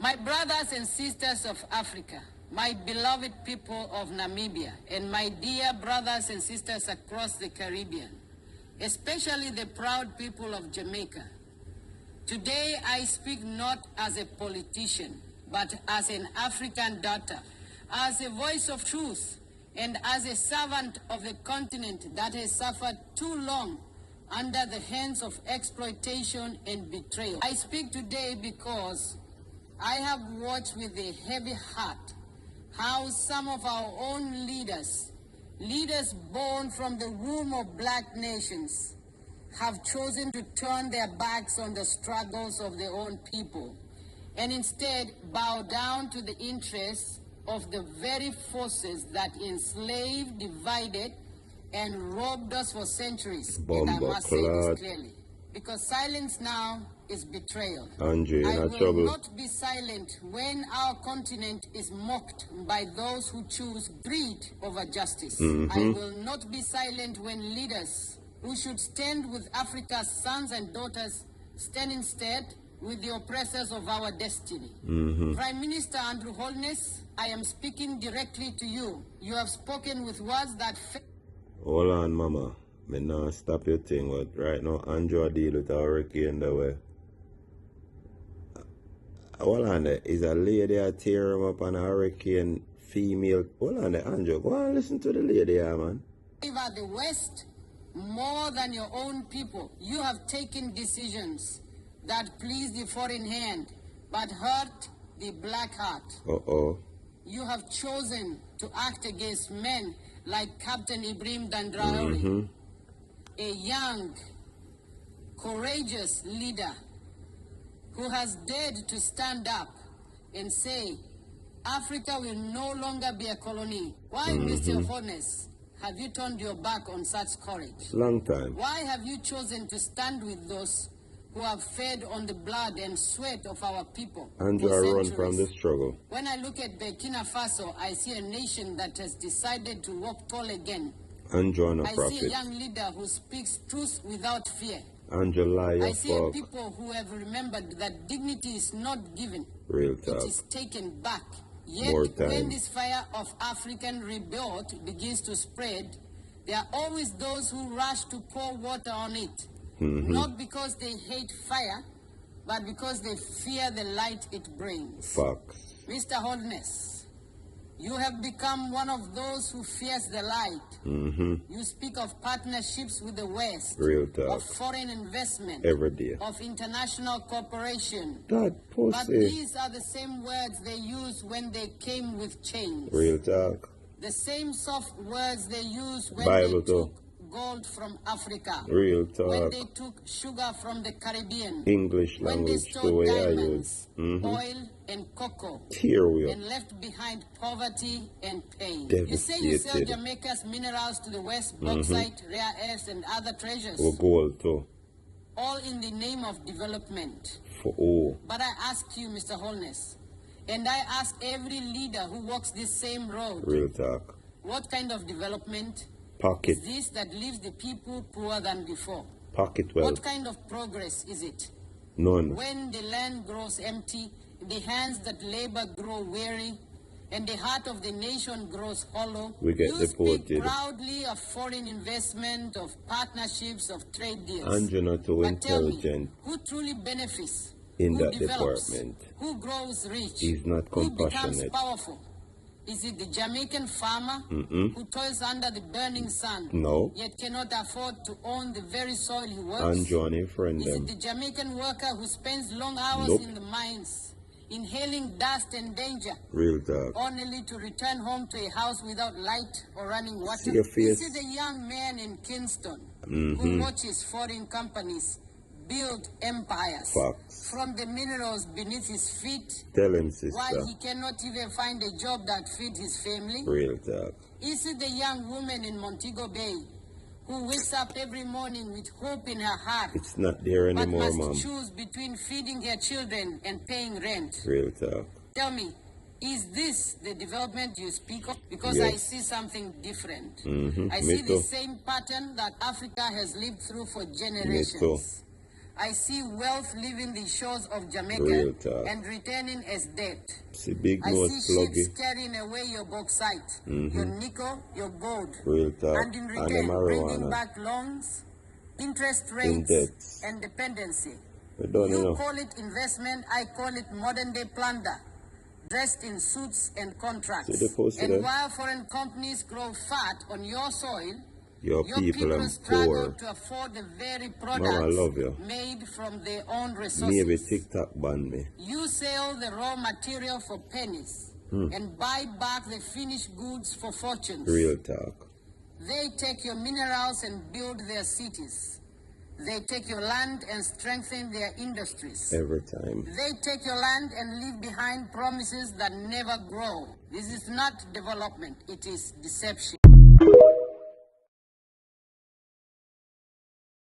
My brothers and sisters of Africa, my beloved people of Namibia, and my dear brothers and sisters across the Caribbean, especially the proud people of Jamaica, today I speak not as a politician, but as an African daughter, as a voice of truth, and as a servant of the continent that has suffered too long under the hands of exploitation and betrayal. I speak today because I have watched with a heavy heart how some of our own leaders born from the womb of black nations, have chosen to turn their backs on the struggles of their own people and instead bow down to the interests of the very forces that enslaved, divided, and robbed us for centuries. And I must say this clearly, because silence now is betrayal. Andre, I will trouble. not be silent when our continent is mocked by those who choose greed over justice. I will not be silent when leaders who should stand with Africa's sons and daughters stand instead with the oppressors of our destiny. Prime Minister Andrew Holness, I am speaking directly to you. You have spoken with words that... Hold on, Mama. Me not stop your thing, but right now Andrew deal with a hurricane the way. Hold on there. Is a lady a tear him up on a hurricane female? Hold on there, Andrew. Go and listen to the lady here, man. Favor the West more than your own people. You have taken decisions that please the foreign hand, but hurt the black heart. You have chosen to act against men like Captain Ibrahim Dandraori, a young, courageous leader who has dared to stand up and say, Africa will no longer be a colony. Why, Mr. Holness, have you turned your back on such courage? Long time. Why have you chosen to stand with those who have fed on the blood and sweat of our people? Andrew run from the struggle. When I look at Burkina Faso, I see a nation that has decided to walk tall again. Andrew I see a young leader who speaks truth without fear. I see a people who have remembered that dignity is not given. Real talk. It is taken back. Yet when this fire of African rebirth begins to spread, there are always those who rush to pour water on it. Not because they hate fire, but because they fear the light it brings. Mr. Holness, you have become one of those who fears the light. You speak of partnerships with the West, Real talk. of foreign investment, every day, of international cooperation. That pussy. But these are the same words they used when they came with chains. Real talk. The same soft words they used when Bible they took gold from Africa. Real talk. When they took sugar from the Caribbean. English when language, they stole diamonds, oil, and cocoa. And left behind poverty and pain. Devastated. You say you sell Jamaica's minerals to the West, bauxite, rare earths, and other treasures. Gold too. All in the name of development. But I ask you, Mr. Holness, and I ask every leader who walks this same road. Real talk. What kind of development is this that leaves the people poorer than before? Pocket wealth. What kind of progress is it? None. When the land grows empty, the hands that labor grow weary, and the heart of the nation grows hollow, we get you deported. Speak proudly of foreign investment, of partnerships, of trade deals. And you're not too intelligent. Tell me, who truly benefits? In who that develops, department? Who grows rich? He's not compassionate. Who becomes powerful? Is it the Jamaican farmer who toils under the burning sun, yet cannot afford to own the very soil he works? And Johnny friend Is it the Jamaican worker who spends long hours in the mines, inhaling dust and danger, Real talk. only to return home to a house without light or running water? See your face. This is a young man in Kingston who watches foreign companies build empires from the minerals beneath his feet. Tell him, sister. Why he cannot even find a job that feeds his family? Real talk. Is it the young woman in Montego Bay who wakes up every morning with hope in her heart? It's not there anymore, but must Mom. choose between feeding her children and paying rent? Real talk. Tell me, is this the development you speak of? Because I see something different. I see the same pattern that Africa has lived through for generations. I see wealth leaving the shores of Real Jamaica talk. and returning as debt. See big I nose see pluggy. ships carrying away your bauxite, your nickel, your gold, Real talk. and in And the return bringing marijuana. back loans, interest In rates, debts. and dependency. We don't You know. call it investment, I call it modern day plunder, dressed in suits and contracts. See the post And there? while foreign companies grow fat on your soil, Your people and struggle poor. to afford the very Mama, I products love you. made from their own resources. Maybe TikTok ban me. You sell the raw material for pennies and buy back the finished goods for fortunes. Real talk. They take your minerals and build their cities. They take your land and strengthen their industries. Every time. They take your land and leave behind promises that never grow. This is not development, it is deception.